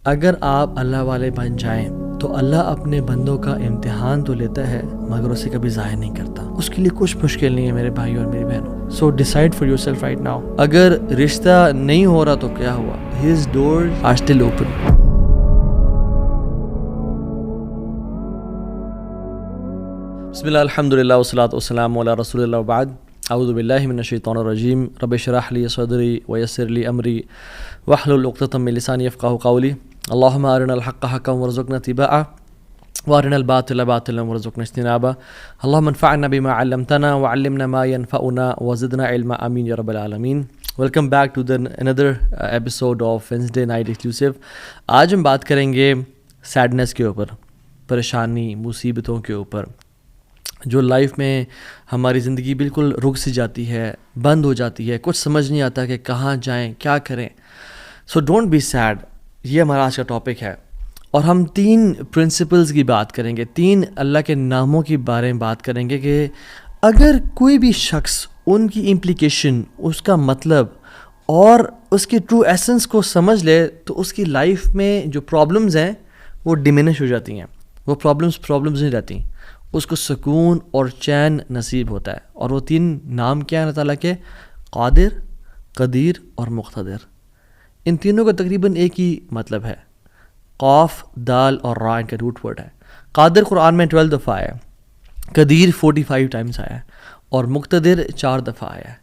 اگر آپ اللہ والے بن جائیں تو اللہ اپنے بندوں کا امتحان تو لیتا ہے مگر اسے کبھی ضائع نہیں کرتا. اس کے لیے کچھ مشکل نہیں ہے میرے بھائی اور میری بہنوں. So decide for yourself right now. اگر رشتہ نہیں ہو رہا تو کیا ہوا؟ His doors are still open. بسم اللہ الحمد للہ والصلاۃ والسلام علی رسول اللہ وبعد. اعوذ باللہ من الشیطان الرجیم. رب اشرح لی صدری ویسر لی امری واحلل عقدۃ من لسانی یفقہوا قولی. اللہم ارنا الحق حقا وارزقنا اتباعہ وارنا الباطل باطلا وارزقنا اجتنابہ. اللہم انفعنا بما علمتنا وعلمنا ما ينفعنا وزدنا علما. آمین یا رب العالمین. Welcome back to another episode of Wednesday Night Exclusive. آج ہم بات کریں گے سیڈنس کے اوپر، پریشانی، مصیبتوں کے اوپر، جو لائف میں ہماری زندگی بالکل رک سی جاتی ہے، بند ہو جاتی ہے، کچھ سمجھ نہیں آتا کہ کہاں جائیں، کیا کریں. So don't be sad. یہ ہمارا آج کا ٹاپک ہے اور ہم 3 پرنسپلز کی بات کریں گے، 3 اللہ کے ناموں کے بارے میں بات کریں گے کہ اگر کوئی بھی شخص ان کی امپلیکیشن، اس کا مطلب اور اس کی ٹرو ایسنس کو سمجھ لے تو اس کی لائف میں جو پرابلمز ہیں وہ ڈیمینش ہو جاتی ہیں. وہ پرابلمز نہیں رہتی، اس کو سکون اور چین نصیب ہوتا ہے. اور وہ 3 نام کیا ہیں اللہ تعالیٰ کے؟ قادر، قدیر اور مقتدر. ان تینوں کا تقریباً ایک ہی مطلب ہے. قاف، دال اور را ان کا روٹ ورڈ ہے. قادر قرآن میں 12 دفعہ آیا ہے، قدیر 45 ٹائمز آیا ہے اور مقتدر 4 دفعہ آیا ہے.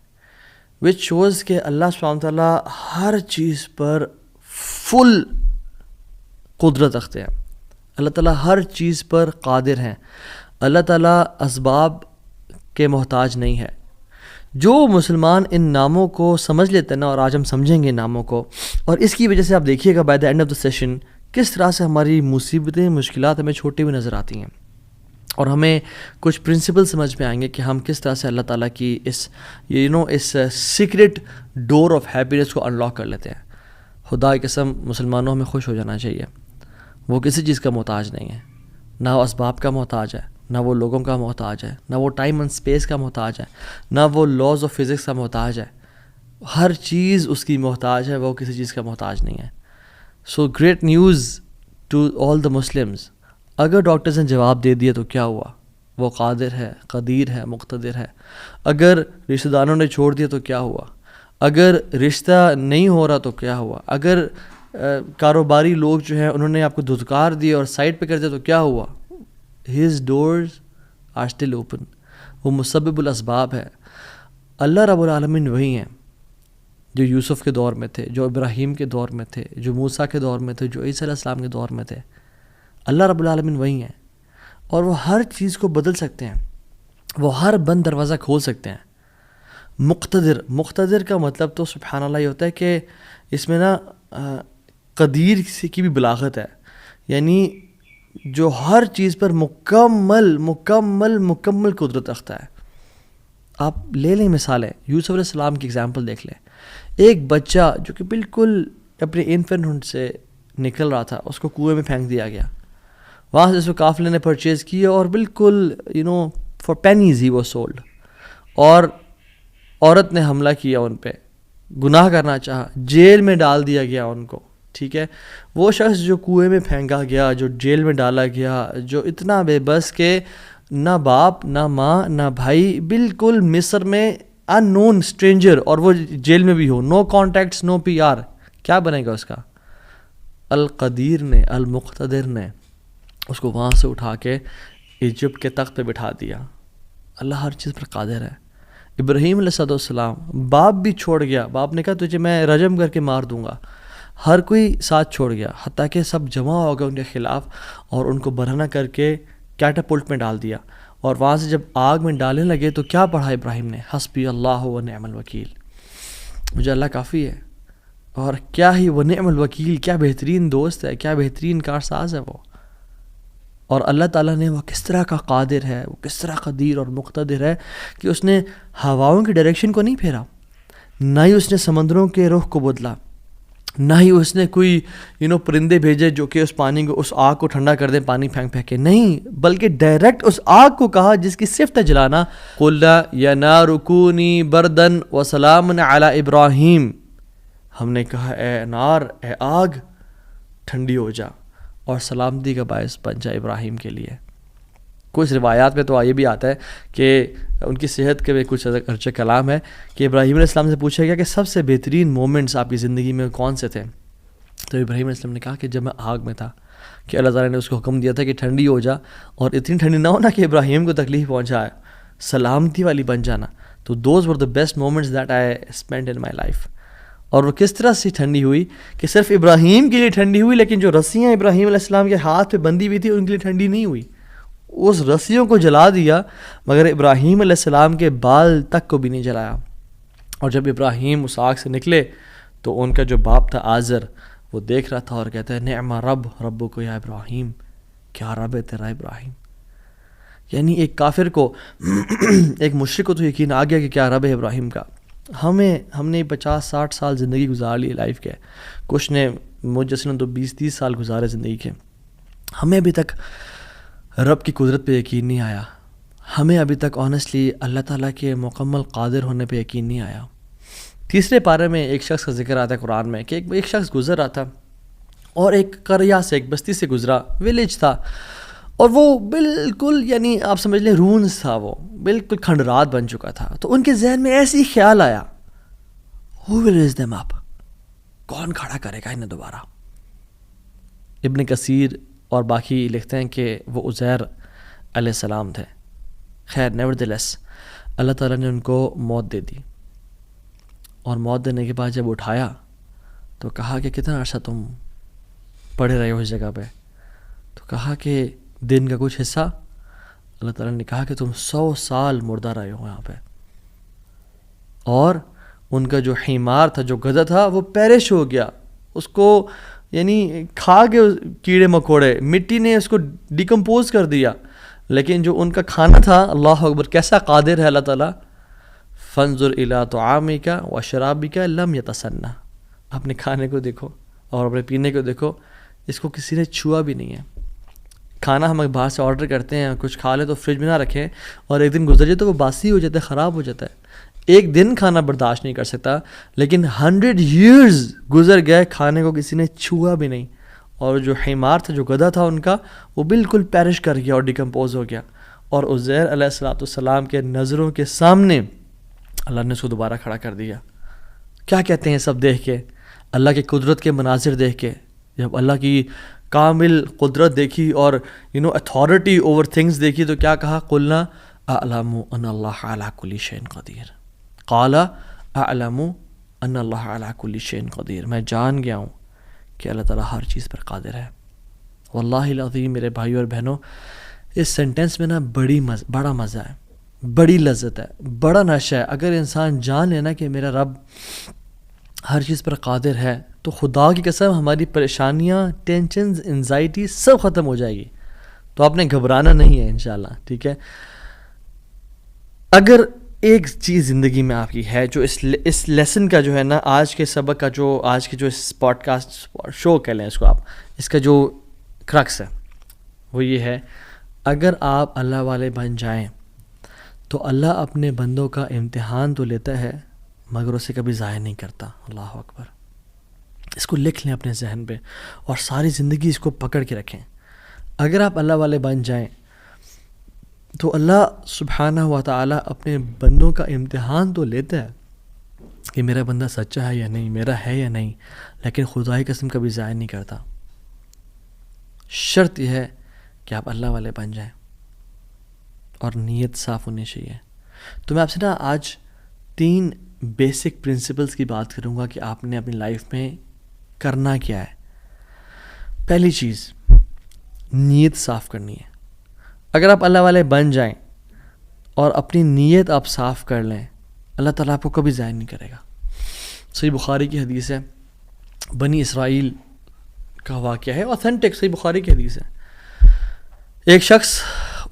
وچ شوز کہ اللہ سبحانہ تعالیٰ ہر چیز پر فل قدرت رکھتے ہیں. اللہ تعالیٰ ہر چیز پر قادر ہیں. اللہ تعالیٰ اسباب کے محتاج نہیں ہے. جو مسلمان ان ناموں کو سمجھ لیتے ہیں نا، اور آج ہم سمجھیں گے ناموں کو، اور اس کی وجہ سے آپ دیکھیے گا by the end of the session کس طرح سے ہماری مصیبتیں، مشکلات ہمیں چھوٹی ہوئی نظر آتی ہیں، اور ہمیں کچھ پرنسپل سمجھ میں آئیں گے کہ ہم کس طرح سے اللہ تعالیٰ کی اس سیکرٹ ڈور آف ہیپینس کو انلاک کر لیتے ہیں. خدا کی قسم مسلمانوں ہمیں خوش ہو جانا چاہیے. وہ کسی چیز کا محتاج نہیں ہے، نہ وہ اسباب کا محتاج ہے، نہ وہ لوگوں کا محتاج ہے، نہ وہ ٹائم اینڈ اسپیس کا محتاج ہے، نہ وہ لاز آف فزکس کا محتاج ہے. ہر چیز اس کی محتاج ہے، وہ کسی چیز کا محتاج نہیں ہے. So great news to all the Muslims. اگر ڈاکٹرز نے جواب دے دیا تو کیا ہوا؟ وہ قادر ہے، قدیر ہے، مقتدر ہے. اگر رشتہ داروں نے چھوڑ دیا تو کیا ہوا؟ اگر رشتہ نہیں ہو رہا تو کیا ہوا؟ اگر کاروباری لوگ جو ہیں انہوں نے آپ کو دھتکار دی اور سائڈ پہ کر دیا تو کیا ہوا؟ His doors are still open. وہ مسبب الاسباب ہے. اللہ رب العالمین وہی ہیں جو یوسف کے دور میں تھے، جو ابراہیم کے دور میں تھے، جو موسیٰ کے دور میں تھے، جو عیسیٰ علیہ السلام کے دور میں تھے. اللہ رب العالمین وہی ہیں اور وہ ہر چیز کو بدل سکتے ہیں. وہ ہر بند دروازہ کھول سکتے ہیں. مقتدر کا مطلب تو سبحان اللہ یہ ہوتا ہے کہ اس میں نا قدیر کی بھی بلاغت ہے، یعنی جو ہر چیز پر مکمل قدرت رکھتا ہے. آپ لے لیں مثالیں، یوسف علیہ السلام کی اگزامپل دیکھ لیں. ایک بچہ جو کہ بالکل اپنے انفینٹ سے نکل رہا تھا، اس کو کنویں میں پھینک دیا گیا. وہاں سے اس کو قافلے نے پرچیز کیا اور بالکل for pennies he was sold. اور عورت نے حملہ کیا ان پہ، گناہ کرنا چاہا، جیل میں ڈال دیا گیا ان کو. ٹھیک ہے، وہ شخص جو کنویں میں پھینکا گیا، جو جیل میں ڈالا گیا، جو اتنا بے بس کہ نہ باپ نہ ماں نہ بھائی، بالکل مصر میں ان نون اسٹرینجر، اور وہ جیل میں بھی ہو، نو کانٹیکٹس، نو پی آر، کیا بنے گا اس کا؟ القدیر نے، المقتدر نے اس کو وہاں سے اٹھا کے ایجپٹ کے تخت پہ بٹھا دیا. اللہ ہر چیز پر قادر ہے. ابراہیم علیہ السلام، باپ بھی چھوڑ گیا، باپ نے کہا تجھے میں رجم کر کے مار دوں گا. ہر کوئی ساتھ چھوڑ گیا، حتیٰ کہ سب جمع ہو گئے ان کے خلاف اور ان کو برہنہ کر کے کیٹاپلٹ میں ڈال دیا. اور وہاں سے جب آگ میں ڈالنے لگے تو کیا پڑھا ابراہیم نے؟ حسبی اللہ و نعم الوکیل. مجھے اللہ کافی ہے. اور کیا ہی وہ نعم الوکیل، کیا بہترین دوست ہے، کیا بہترین کارساز ہے وہ. اور اللہ تعالیٰ نے وہ کس طرح کا قادر ہے، وہ کس طرح قدیر اور مقتدر ہے کہ اس نے ہواؤں کی ڈائریکشن کو نہیں پھیرا، نہ ہی اس نے سمندروں کے رخ کو بدلا، نہ ہی اس نے کوئی پرندے بھیجے جو کہ اس پانی کو، اس آگ کو ٹھنڈا کر دیں پانی پھینک پھینک کے. نہیں، بلکہ ڈائریکٹ اس آگ کو کہا جس کی صفت ہے جلانا، قُلْ يَا نَارُ كُونِي بَرْدًا وَسَلَامًا عَلَىٰ إِبْرَاهِيمَ. ہم نے کہا اے نار، اے آگ، ٹھنڈی ہو جا اور سلامتی کا باعث بن جا ابراہیم کے لیے. کچھ روایات میں تو یہ بھی آتا ہے کہ ان کی صحت کے بھی کچھ ارچہ کلام ہے کہ ابراہیم علیہ السلام سے پوچھا گیا کہ سب سے بہترین مومنٹس آپ کی زندگی میں کون سے تھے؟ تو ابراہیم علیہ السلام نے کہا کہ جب میں آگ میں تھا کہ اللہ تعالیٰ نے اس کو حکم دیا تھا کہ ٹھنڈی ہو جا، اور اتنی ٹھنڈی نہ ہونا کہ ابراہیم کو تکلیف پہنچائے، سلامتی والی بن جانا. تو those were the best moments that I spend in my life. اور وہ کس طرح سے ٹھنڈی ہوئی کہ صرف ابراہیم کے لیے ٹھنڈی ہوئی، لیکن جو رسیاں ابراہیم علیہ السلام کے ہاتھ پہ بندھی ہوئی تھی ان کے لیے ٹھنڈی نہیں ہوئی. اس رسیوں کو جلا دیا مگر ابراہیم علیہ السلام کے بال تک کو بھی نہیں جلایا. اور جب ابراہیم اس آگ سے نکلے تو ان کا جو باپ تھا آزر وہ دیکھ رہا تھا اور کہتا ہے نعم رب کو یا ابراہیم، کیا رب ہے تیرا ابراہیم. یعنی ایک کافر کو ایک مشرک کو تو یقین آ گیا کہ کیا رب ہے ابراہیم کا. ہم نے 50-60 سال زندگی گزار لی لائف کے، کچھ نے مجھ جیسے نے تو 20-30 سال گزارے زندگی کے. ہمیں ابھی تک رب کی قدرت پہ یقین نہیں آیا. ہمیں ابھی تک آنیسٹلی اللہ تعالیٰ کے مکمل قادر ہونے پہ یقین نہیں آیا. تیسرے پارے میں ایک شخص کا ذکر آتا ہے قرآن میں کہ ایک شخص گزر رہا تھا اور ایک قریہ سے، ایک بستی سے گزرا، ولیج تھا، اور وہ بالکل یعنی آپ سمجھ لیں رونز تھا، وہ بالکل کھنڈرات بن چکا تھا. تو ان کے ذہن میں ایسے ہی خیال آیا who will raise them up، کون کھڑا کرے گا انہیں دوبارہ. ابن کثیر اور باقی لکھتے ہیں کہ وہ عزیر علیہ السلام تھے. خیر نیورتھلیس اللہ تعالیٰ نے ان کو موت دے دی، اور موت دینے کے بعد جب اٹھایا تو کہا کہ کتنا عرصہ تم پڑے رہے ہو اس جگہ پہ؟ تو کہا کہ دن کا کچھ حصہ. اللہ تعالیٰ نے کہا کہ تم 100 سال مردہ رہے ہو یہاں پہ. اور ان کا جو حمار تھا، جو گدھا تھا، وہ پیرش ہو گیا. اس کو یعنی کھا کے کیڑے مکوڑے، مٹی نے اس کو ڈیکمپوز کر دیا. لیکن جو ان کا کھانا تھا، اللہ اکبر کیسا قادر ہے اللہ تعالیٰ. فانظر الی طعامک و شرابک لم یتسنہ، اپنے کھانے کو دیکھو اور اپنے پینے کو دیکھو، اس کو کسی نے چھوا بھی نہیں ہے. کھانا ہم باہر سے آرڈر کرتے ہیں، کچھ کھا لیں تو فریج میں نہ رکھیں، اور ایک دن گزر جائے تو وہ باسی ہو جاتا ہے، خراب ہو جاتا ہے. ایک دن کھانا برداشت نہیں کر سکتا، لیکن 100 years گزر گئے، کھانے کو کسی نے چھوا بھی نہیں. اور جو حمار تھا، جو گدھا تھا ان کا، وہ بالکل پیرش کر گیا اور ڈیکمپوز ہو گیا. اور عزیر علیہ السلام کے نظروں کے سامنے اللہ نے اس کو دوبارہ کھڑا کر دیا. کیا کہتے ہیں سب دیکھ کے، اللہ کی قدرت کے مناظر دیکھ کے، جب اللہ کی کامل قدرت دیکھی اور اتھارٹی اوور تھنگس دیکھی تو کیا کہا؟ قلنا اعلم ان اللہ علی کل شیء قدیر. قال اعلم ان اللہ علی کل شیء قدیر، میں جان گیا ہوں کہ اللہ تعالیٰ ہر چیز پر قادر ہے. واللہ العظیم میرے بھائیو اور بہنوں، اس سینٹنس میں نا بڑا مزہ ہے، بڑی لذت ہے، بڑا نشہ ہے. اگر انسان جان لینا کہ میرا رب ہر چیز پر قادر ہے تو خدا کی قسم ہماری پریشانیاں، ٹینشنز، انزائٹی سب ختم ہو جائے گی. تو آپ نے گھبرانا نہیں ہے انشاءاللہ، ٹھیک ہے. اگر ایک چیز زندگی میں آپ کی ہے جو اس لیسن کا جو ہے نا، آج کے سبق کا جو آج کے جو اس پوڈ کاسٹ شو کہہ لیں اس کو آپ، اس کا جو کرکس ہے وہ یہ ہے، اگر آپ اللہ والے بن جائیں تو اللہ اپنے بندوں کا امتحان تو لیتا ہے مگر اسے کبھی ضائع نہیں کرتا. اللہ اکبر. اس کو لکھ لیں اپنے ذہن پہ اور ساری زندگی اس کو پکڑ کے رکھیں. اگر آپ اللہ والے بن جائیں تو اللہ سبحانہ و تعالیٰ اپنے بندوں کا امتحان تو لیتا ہے کہ میرا بندہ سچا ہے یا نہیں، میرا ہے یا نہیں، لیکن خدا کی قسم کبھی ضائع نہیں کرتا. شرط یہ ہے کہ آپ اللہ والے بن جائیں اور نیت صاف ہونی چاہیے. تو میں آپ سے نا آج 3 بیسک پرنسپلز کی بات کروں گا کہ آپ نے اپنی لائف میں کرنا کیا ہے. پہلی چیز، نیت صاف کرنی ہے. اگر آپ اللہ والے بن جائیں اور اپنی نیت آپ صاف کر لیں، اللہ تعالیٰ آپ کو کبھی ضائع نہیں کرے گا. صحیح بخاری کی حدیث ہے، بنی اسرائیل کا واقعہ ہے، اوتھینٹک صحیح بخاری کی حدیث ہے. ایک شخص،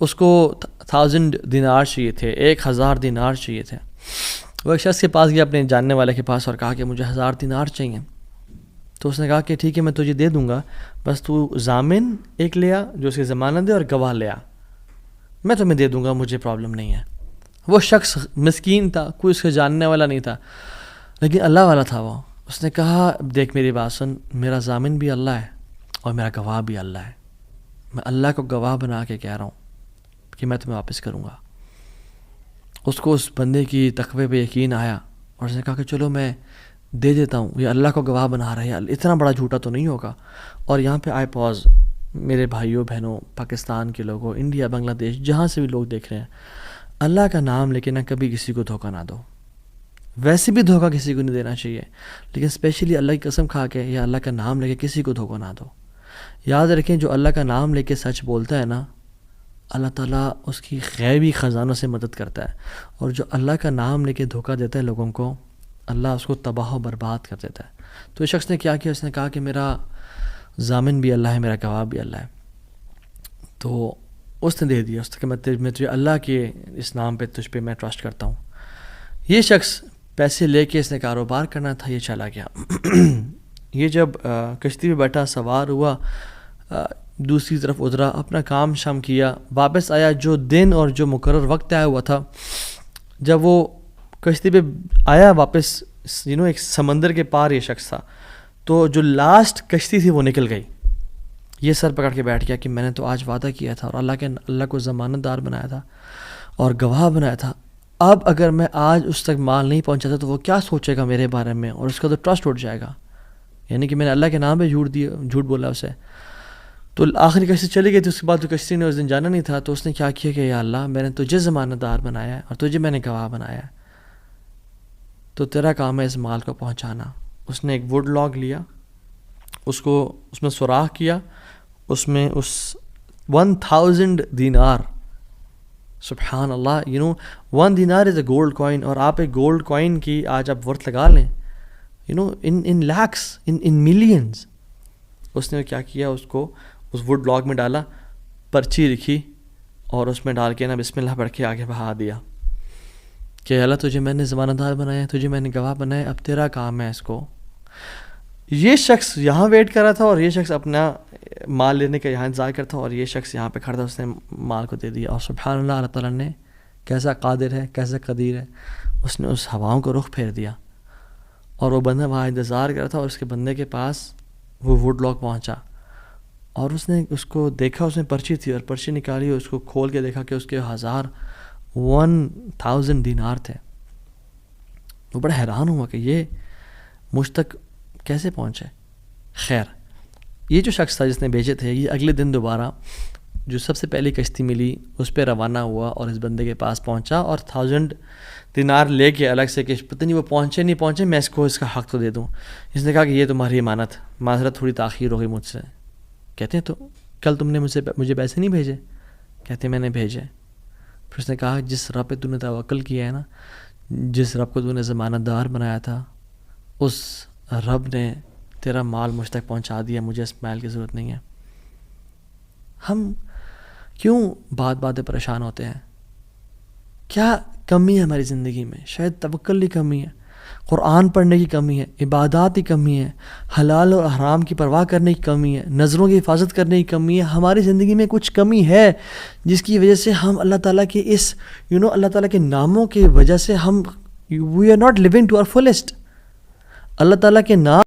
اس کو 1000 دینار چاہیے تھے، 1000 دینار چاہیے تھے. وہ ایک شخص کے پاس گیا، اپنے جاننے والے کے پاس، اور کہا کہ مجھے 1000 دینار چاہیے. تو اس نے کہا کہ ٹھیک ہے میں تجھے دے دوں گا، بس تو ضامن ایک لے آ جو اس کی ضمانت دے، اور گواہ لے آ، میں تمہیں دے دوں گا، مجھے پرابلم نہیں ہے. وہ شخص مسکین تھا، کوئی اس کے جاننے والا نہیں تھا، لیکن اللہ والا تھا وہ. اس نے کہا دیکھ میری بات سن، میرا ضامن بھی اللہ ہے اور میرا گواہ بھی اللہ ہے. میں اللہ کو گواہ بنا کے کہہ رہا ہوں کہ میں تمہیں واپس کروں گا. اس کو اس بندے کی تقوی پہ یقین آیا اور اس نے کہا کہ چلو میں دے دیتا ہوں, یہ اللہ کو گواہ بنا رہا ہے, اتنا بڑا جھوٹا تو نہیں ہوگا. اور یہاں پہ آئے پاز, میرے بھائیوں بہنوں, پاکستان کے لوگوں, انڈیا, بنگلہ دیش, جہاں سے بھی لوگ دیکھ رہے ہیں, اللہ کا نام لے کے نہ کبھی کسی کو دھوکہ نہ دو. ویسے بھی دھوکہ کسی کو نہیں دینا چاہیے, لیکن اسپیشلی اللہ کی قسم کھا کے یا اللہ کا نام لے کے کسی کو دھوکہ نہ دو. یاد رکھیں جو اللہ کا نام لے کے سچ بولتا ہے نا, اللہ تعالیٰ اس کی غیبی خزانوں سے مدد کرتا ہے, اور جو اللہ کا نام لے کے دھوکہ دیتا ہے لوگوں کو, اللہ اس کو تباہ و برباد کر دیتا ہے. تو اس شخص نے کیا کیا, اس نے کہا کہ میرا ضامن بھی اللہ ہے, میرا گواہ بھی اللہ ہے. تو اس نے دے دیا, اس نے کہ میں تجھے اللہ کے اس نام پہ تجھ پہ میں ٹرسٹ کرتا ہوں. یہ شخص پیسے لے کے اس نے کاروبار کرنا تھا, یہ چلا گیا. یہ جب کشتی پہ بیٹھا, سوار ہوا, دوسری طرف اترا, اپنا کام شام کیا, واپس آیا. جو دن اور جو مقرر وقت آیا ہوا تھا, جب وہ کشتی پہ آیا واپس, ایک سمندر کے پار یہ شخص تھا, تو جو لاسٹ کشتی تھی وہ نکل گئی. یہ سر پکڑ کے بیٹھ گیا کہ میں نے تو آج وعدہ کیا تھا اور اللہ کو ضمانت دار بنایا تھا اور گواہ بنایا تھا. اب اگر میں آج اس تک مال نہیں پہنچاتا تو وہ کیا سوچے گا میرے بارے میں, اور اس کا تو ٹرسٹ اٹھ جائے گا, یعنی کہ میں نے اللہ کے نام پہ جھوٹ بولا اسے. تو آخری کشتی چلی گئی تھی. اس کے بعد تو کشتی نے اس دن جانا نہیں تھا, تو اس نے کیا کیا کہ یا اللہ میں نے تجھے ضمانت دار بنایا ہے اور تجھے میں نے گواہ بنایا ہے, تو تیرا کام ہے اس مال کو پہنچانا. اس نے ایک ووڈ لاگ لیا, اس میں سوراخ کیا, اس میں اس 1000 دینار, سبحان اللہ, 1 دینار از اے گولڈ کوائن, اور آپ ایک گولڈ کوائن کی آج آپ ورتھ لگا لیں, ان لاکھس, ان ملینز. اس نے کیا کیا, اس کو اس ووڈ لاگ میں ڈالا, پرچی لکھی اور اس میں ڈال کے نا بسم اللہ پڑھ کے آگے بہا دیا کہ اللہ تجھے میں نے ضمانت دار بنایا, تجھے میں نے گواہ بنایا, اب تیرا کام ہے اس کو. یہ شخص یہاں ویٹ کر رہا تھا اور یہ شخص اپنا مال لینے کا یہاں انتظار کرتا, اور یہ شخص یہاں پہ کھڑا تھا, اس نے مال کو دے دیا. اور سبحان اللہ, اللہ تعالیٰ نے کیسا قادر ہے, کیسا قدیر ہے, اس نے اس ہواؤں کو رخ پھیر دیا, اور وہ بندہ وہاں انتظار کر رہا تھا, اور اس کے بندے کے پاس وہ ووڈ لاگ پہنچا, اور اس نے اس کو دیکھا, اس میں پرچی تھی, اور پرچی نکالی, اس کو کھول کے دیکھا کہ اس کے 1000 دینار تھے. وہ بڑا حیران ہوا کہ یہ مجھ تک کیسے پہنچے. خیر, یہ جو شخص تھا جس نے بھیجے تھے, یہ اگلے دن دوبارہ جو سب سے پہلی کشتی ملی اس پہ روانہ ہوا اور اس بندے کے پاس پہنچا, اور 1000 دینار لے کے الگ سے کہ پتہ نہیں وہ پہنچے, میں اس کو اس کا حق تو دے دوں. اس نے کہا کہ یہ تمہاری امانت, معذرت تھوڑی تاخیر ہو گئی مجھ سے. کہتے ہیں تو کل تم نے مجھے پیسے نہیں بھیجے؟ کہتے ہیں میں نے بھیجے. پھر اس نے کہا جس رب پہ تو نے توکل کیا ہے نا, جس رب کو تو نے ضمانت دار بنایا تھا, اس رب نے تیرا مال مجھ تک پہنچا دیا, مجھے اس مال کی ضرورت نہیں ہے. ہم کیوں بات پریشان ہوتے ہیں؟ کیا کمی ہے ہماری زندگی میں؟ شاید توکل کی کمی ہے, قرآن پڑھنے کی کمی ہے, عبادات کی کمی ہے, حلال اور حرام کی پرواہ کرنے کی کمی ہے, نظروں کی حفاظت کرنے کی کمی ہے. ہماری زندگی میں کچھ کمی ہے جس کی وجہ سے ہم اللہ تعالیٰ کے اس اللہ تعالیٰ کے ناموں کی وجہ سے ہم we are not living to our fullest. اللہ تعالیٰ کے نام